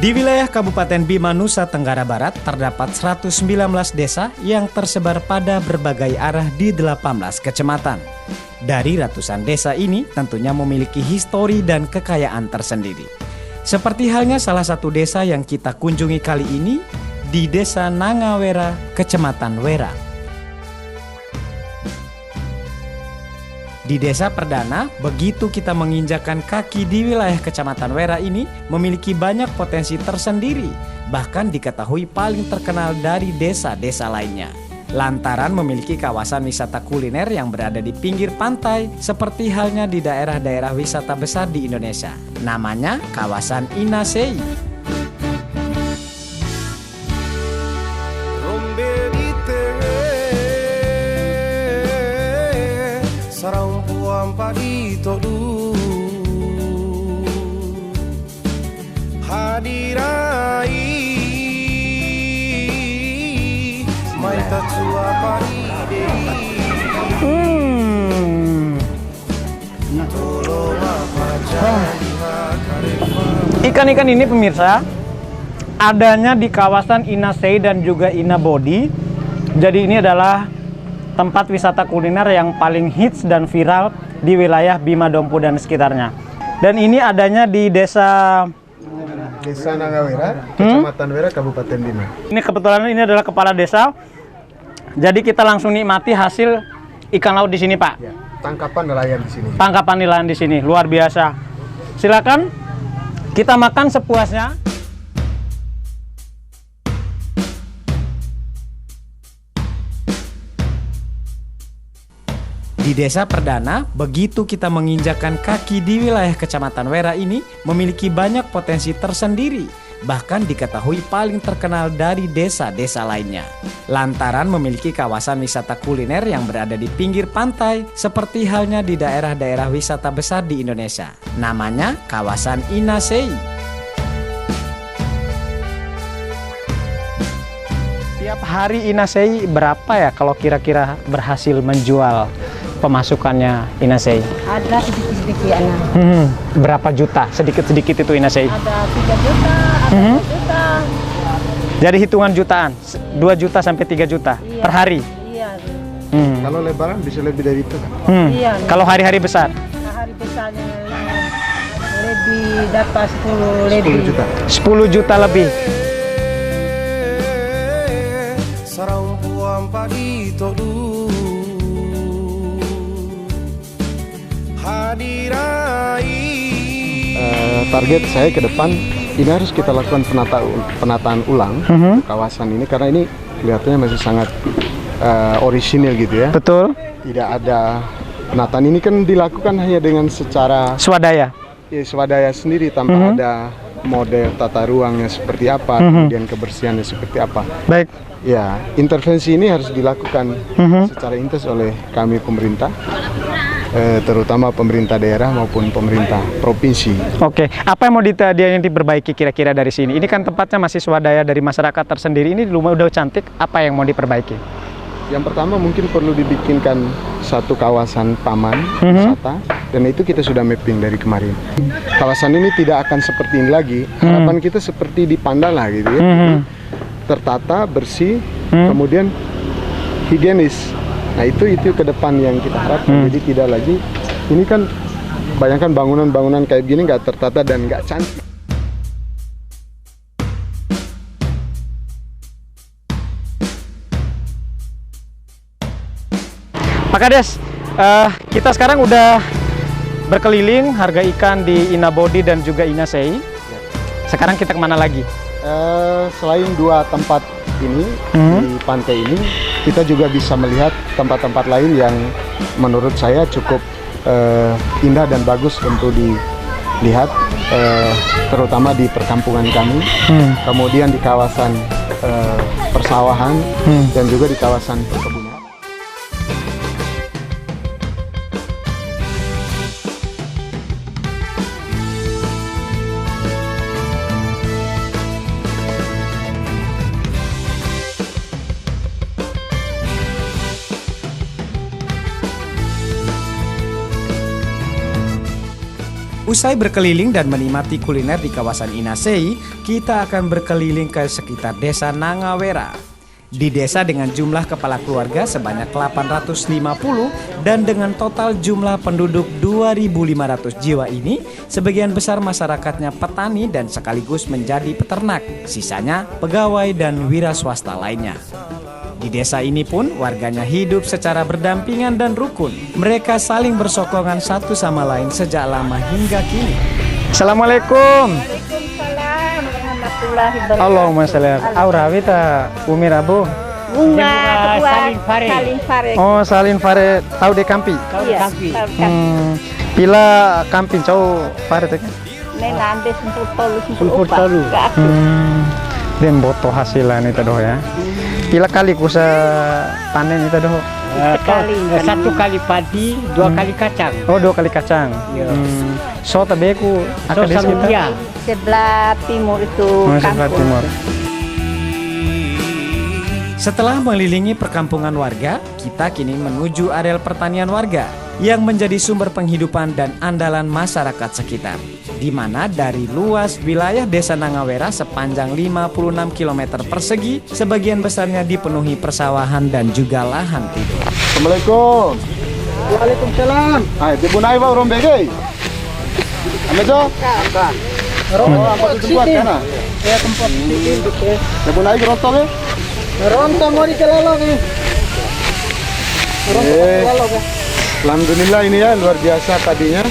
Di wilayah Kabupaten Bima, Nusa Tenggara Barat terdapat 119 desa yang tersebar pada berbagai arah di 18 kecamatan. Dari ratusan desa ini tentunya memiliki histori dan kekayaan tersendiri. Seperti halnya salah satu desa yang kita kunjungi kali ini di Desa Nangawera, Kecamatan Wera. Di desa perdana, begitu kita menginjakan kaki di wilayah Kecamatan Wera ini memiliki banyak potensi tersendiri, bahkan diketahui paling terkenal dari desa-desa lainnya. Lantaran memiliki kawasan wisata kuliner yang berada di pinggir pantai seperti halnya di daerah-daerah wisata besar di Indonesia. Namanya kawasan Inasei. Ikan-ikan ini pemirsa adanya di kawasan Inasei dan juga Inabodi. Jadi ini adalah tempat wisata kuliner yang paling hits dan viral di wilayah Bima Dompu dan sekitarnya. Dan ini adanya di Desa Nangawera, Kecamatan Wera, Kabupaten Bima. Ini kebetulan ini adalah kepala desa. Jadi kita langsung nikmati hasil ikan laut di sini, Pak. Ya, tangkapan nelayan di sini. Tangkapan nelayan di sini luar biasa. Silakan kita makan sepuasnya. Di desa perdana, begitu kita menginjakan kaki di wilayah Kecamatan Wera ini memiliki banyak potensi tersendiri, bahkan diketahui paling terkenal dari desa-desa lainnya. Lantaran memiliki kawasan wisata kuliner yang berada di pinggir pantai seperti halnya di daerah-daerah wisata besar di Indonesia. Namanya kawasan Inasei. Tiap hari Inasei berapa ya kalau kira-kira berhasil menjual pemasukannya Inasei? Ada sedikit-sedikit anak. Berapa juta? Sedikit-sedikit itu Inasei? Ada 3 juta, ada 2 juta. Jadi hitungan jutaan, 2 juta sampai 3 juta Iya. per hari? Iya. Kalau lebaran bisa lebih dari itu kan? Iya. Kalau hari-hari besar? Nah, hari besarnya lebih dapat 10 lebih. 10 juta. 10 juta lebih. Target saya ke depan ini harus kita lakukan penataan ulang kawasan ini karena ini kelihatannya masih sangat orisinil gitu ya. Betul. Tidak ada penataan ini kan dilakukan hanya dengan secara Swadaya. swadaya sendiri tanpa ada model tata ruangnya seperti apa, kemudian kebersihannya seperti apa. Baik. Ya, intervensi ini harus dilakukan secara intens oleh kami pemerintah, terutama pemerintah daerah maupun pemerintah provinsi. Oke, apa yang mau yang diperbaiki kira-kira dari sini? Ini kan tempatnya masih swadaya dari masyarakat tersendiri. Ini rumah udah cantik, apa yang mau diperbaiki? Yang pertama mungkin perlu dibikinkan satu kawasan taman wisata, dan itu kita sudah mapping dari kemarin. Kawasan ini tidak akan seperti ini lagi. Harapan kita seperti di Pandala gitu ya. Tertata, bersih, kemudian higienis. Nah itu ke depan yang kita harapkan. Jadi tidak lagi, ini kan bayangkan bangunan-bangunan kayak gini nggak tertata dan nggak cantik. Pak Kades, kita sekarang udah berkeliling harga ikan di Inabodi dan juga Inasei. Sekarang kita kemana lagi? Selain 2 tempat ini di pantai ini, kita juga bisa melihat tempat-tempat lain yang menurut saya cukup indah dan bagus untuk dilihat, terutama di perkampungan kami, kemudian di kawasan persawahan dan juga di kawasan perkebunan. Usai berkeliling dan menikmati kuliner di kawasan Inasei, kita akan berkeliling ke sekitar desa Nangawera. Di desa dengan jumlah kepala keluarga sebanyak 850 dan dengan total jumlah penduduk 2.500 jiwa ini, sebagian besar masyarakatnya petani dan sekaligus menjadi peternak, sisanya pegawai dan wira swasta lainnya. Di desa ini pun warganya hidup secara berdampingan dan rukun. Mereka saling bersokongan satu sama lain sejak lama hingga kini. Assalamualaikum. Waalaikumsalam warahmatullahi wabarakatuh. Allahumma sholli ala Aura wita Umi Rabu. Bunga ketua Salin Fare. Salin Fare. Oh, Salin Fare tahu de kampi. Iya, Kampi. tahu kan. Pila kampi cau Fare teh. Nena ambil 10 Sempur tolu. Den boto hasilan itu doh ya. Pila kali kusa panen itu doh. Sekali. Satu kali padi, dua kali kacang. Oh, 2 kali kacang. Iya. So tabeku So Samudia. Sebelah timur itu sebelah kampung. timur. Setelah mengelilingi perkampungan warga, kita kini menuju areal pertanian warga yang menjadi sumber penghidupan dan andalan masyarakat sekitar. Di mana dari luas wilayah desa Nangawera sepanjang 56 km persegi, sebagian besarnya dipenuhi persawahan dan juga lahan tidur. Assalamualaikum. Waalaikumsalam. Ah, itu bunai ba urang bege. Amejo? Kan. Apa itu buat kana? Ya tempat sini gitu. Ya bunai gerontong ya? Ronto mau dikelelong nih. Alhamdulillah ini ya luar biasa tadinya.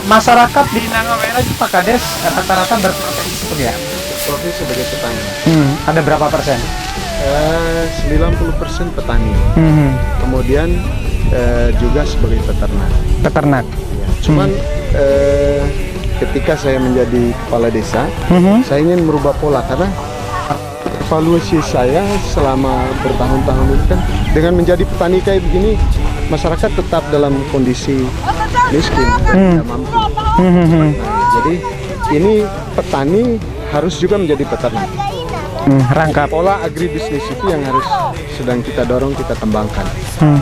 Masyarakat di Nangawera itu Pak Kades rata-rata berprofesi seperti ya? Profesi sebagai petani. Ada berapa persen? 90% petani. Kemudian juga sebagai peternak. Peternak. Ya, cuman ketika saya menjadi kepala desa, saya ingin merubah pola karena evaluasi saya selama bertahun-tahun ini kan dengan menjadi petani kayak begini, masyarakat tetap dalam kondisi miskin, tidak mampu. Nah, jadi ini petani harus juga menjadi peternak. Rangkap. Pola agribisnis itu yang harus sedang kita dorong, kita kembangkan.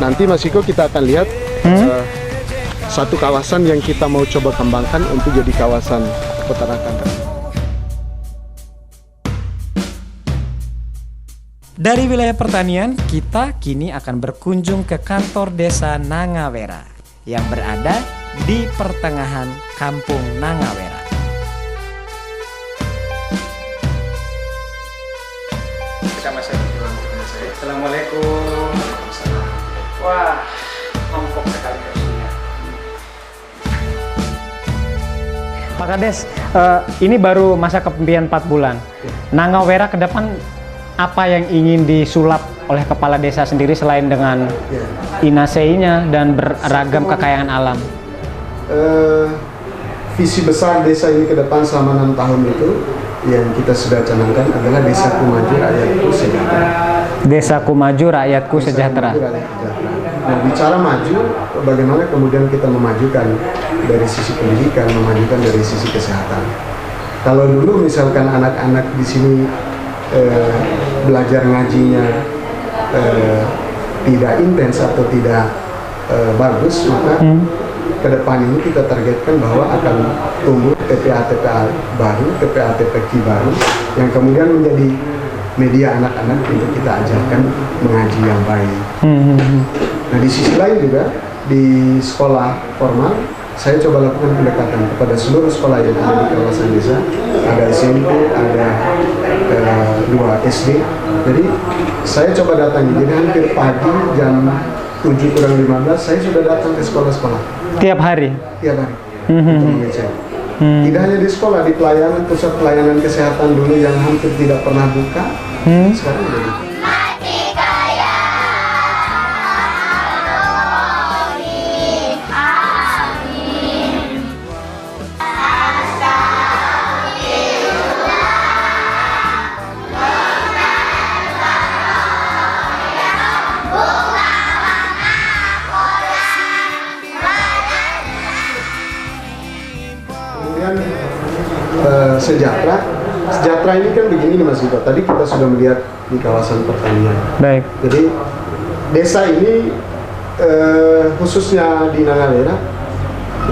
Nanti Mas Iko kita akan lihat satu kawasan yang kita mau coba kembangkan untuk jadi kawasan peternakan. Dari wilayah pertanian, kita kini akan berkunjung ke kantor desa Nangawera yang berada di pertengahan kampung Nangawera. Assalamualaikum. Wah, empuk sekali kursinya. Pak Kades, ini baru masa kepemimpinan 4 bulan. Nangawera ke depan apa yang ingin disulap oleh kepala desa sendiri selain dengan Inasei-nya dan beragam kekayaan alam? Visi besar desa ini ke depan selama 6 tahun itu yang kita sudah canangkan adalah Desaku Maju Rakyatku Sejahtera. Desaku Maju Rakyatku Sejahtera. Nah, bicara maju, bagaimana kemudian kita memajukan dari sisi pendidikan, memajukan dari sisi kesehatan. Kalau dulu misalkan anak-anak di sini belajar ngajinya tidak intens atau tidak bagus, maka ke depan ini kita targetkan bahwa akan tumbuh TPA-TPA baru, TPA-TPQ baru yang kemudian menjadi media anak-anak untuk kita ajarkan mengaji yang baik. Nah, di sisi lain juga di sekolah formal saya coba lakukan pendekatan kepada seluruh sekolah yang ada di kawasan desa. Ada SMP, ada 2 SD. Jadi saya coba datangi. Jadi hampir pagi jam 7:15 saya sudah datang ke sekolah-sekolah. Tiap hari? Tiap hari. Untuk mengecek. Tidak hanya di sekolah, di pelayanan, pusat pelayanan kesehatan dulu yang hampir tidak pernah buka, sekarang sudah buka. Sejahtera ini kan begini nih Mas Iko. Tadi kita sudah melihat di kawasan pertanian. Baik. Jadi desa ini khususnya di Nangawera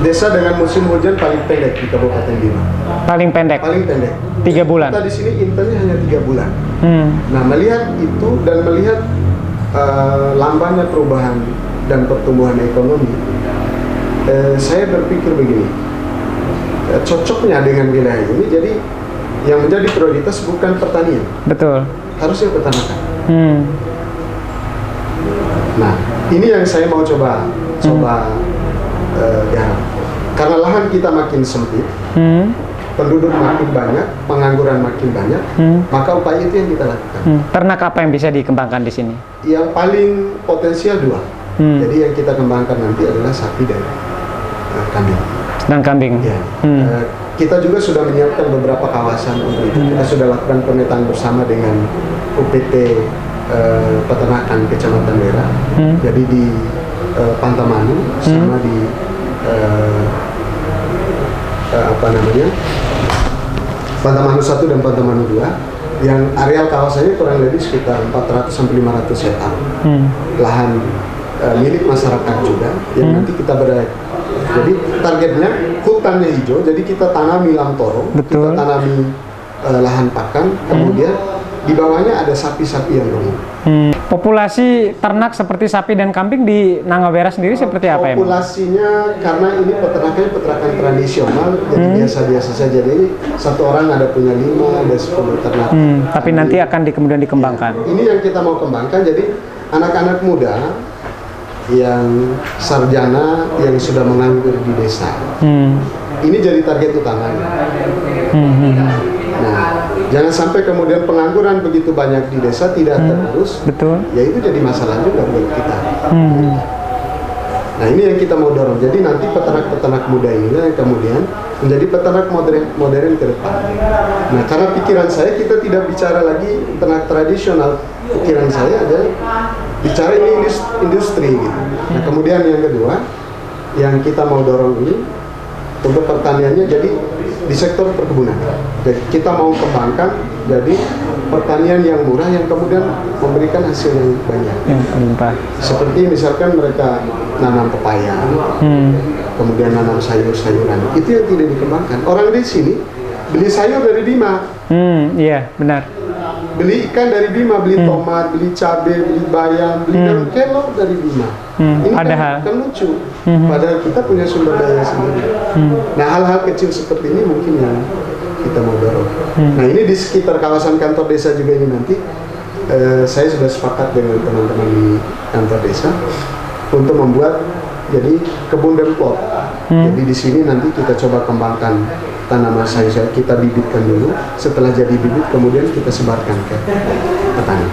Desa dengan musim hujan paling pendek di Kabupaten Bima. Paling pendek. Paling pendek. 3 bulan. Kita di sini intensnya hanya 3 bulan. Hmm. Nah, melihat itu dan melihat lambannya perubahan dan pertumbuhan ekonomi, saya berpikir begini, cocoknya dengan wilayah ini, jadi yang menjadi prioritas bukan pertanian, Betul. harusnya peternakan. Hmm. Nah, ini yang saya mau coba garap. Karena lahan kita makin sempit, penduduk makin banyak, pengangguran makin banyak, maka upaya itu yang kita lakukan. Ternak apa yang bisa dikembangkan di sini? Yang paling potensial 2. Jadi yang kita kembangkan nanti adalah sapi dan kambing. Dan kambing. Ya. Kita juga sudah menyiapkan beberapa kawasan untuk itu. Kita sudah lakukan pemetaan bersama dengan UPT Peternakan Kecamatan Wera. Jadi di Pantamanu sama di Pantamanu 1 dan Pantamanu 2, yang areal kawasannya kurang lebih sekitar 400-500 hektar. Lahan milik masyarakat juga yang nanti kita berada. Jadi targetnya hutannya hijau, jadi kita tanami lamtorong, kita tanami lahan pakan, kemudian di bawahnya ada sapi-sapi yang gemuk. Populasi ternak seperti sapi dan kambing di Nangawera sendiri seperti apa ya? Populasinya karena ini peternakan tradisional, jadi biasa-biasa saja. Jadi satu orang ada punya 5, ada 10 ternak. Tapi nanti akan kemudian dikembangkan. Ini yang kita mau kembangkan. Jadi anak-anak muda yang sarjana yang sudah menganggur di desa, ini jadi target utamanya. Nah, jangan sampai kemudian pengangguran begitu banyak di desa tidak terurus. Betul. Ya itu jadi masalah juga buat kita. Nah, ini yang kita mau dorong. Jadi nanti peternak-peternak muda ini yang kemudian menjadi peternak modern ke depan. Nah, karena pikiran saya kita tidak bicara lagi ternak tradisional. Pikiran saya adalah bicara ini industri gitu. Nah, kemudian yang kedua yang kita mau dorong ini untuk pertaniannya jadi di sektor perkebunan. Jadi kita mau kembangkan jadi pertanian yang murah yang kemudian memberikan hasil yang banyak. Seperti misalkan mereka nanam pepaya, kemudian nanam sayur-sayuran. Itu yang tidak dikembangkan. Orang di sini beli sayur dari Bima. Iya, benar. Beli ikan dari Bima, beli tomat, beli cabai, beli bayam, beli daun kelor dari Bima. Ini kan lucu. Padahal kita punya sumber daya sendiri. Nah, hal-hal kecil seperti ini mungkin yang kita mau dorong. Nah, ini di sekitar kawasan kantor desa juga ini nanti saya sudah sepakat dengan teman-teman di kantor desa untuk membuat jadi kebun dan plot. Jadi di sini nanti kita coba kembangkan tanaman sayur, kita bibitkan dulu. Setelah jadi bibit, kemudian kita sebarkan ke petani.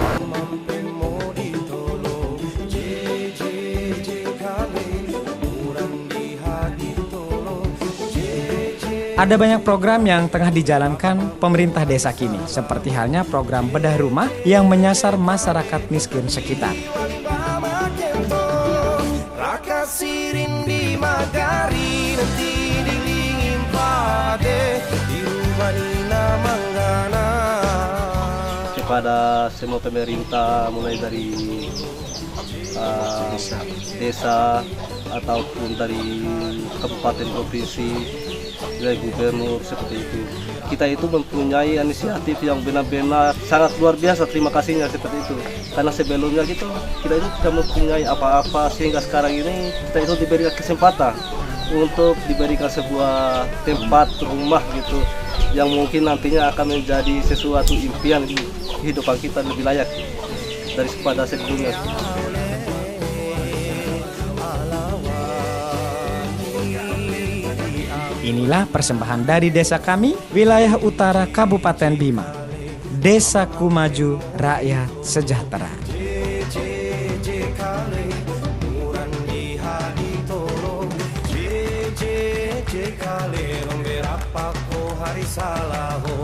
Ada banyak program yang tengah dijalankan pemerintah desa kini, seperti halnya program bedah rumah yang menyasar masyarakat miskin sekitar. Kepada semua pemerintah mulai dari desa ataupun dari kabupaten provinsi, dari gubernur seperti itu. Kita itu mempunyai inisiatif yang benar-benar sangat luar biasa, terima kasihnya seperti itu. Karena sebelumnya kita itu tidak mempunyai apa-apa sehingga sekarang ini kita itu diberikan kesempatan untuk diberikan sebuah tempat rumah gitu yang mungkin nantinya akan menjadi sesuatu impian kehidupan kita lebih layak daripada sebelumnya. Inilah persembahan dari desa kami, wilayah utara Kabupaten Bima. Desaku Maju, Rakyat Sejahtera. Kale, romper apa ko hari salaho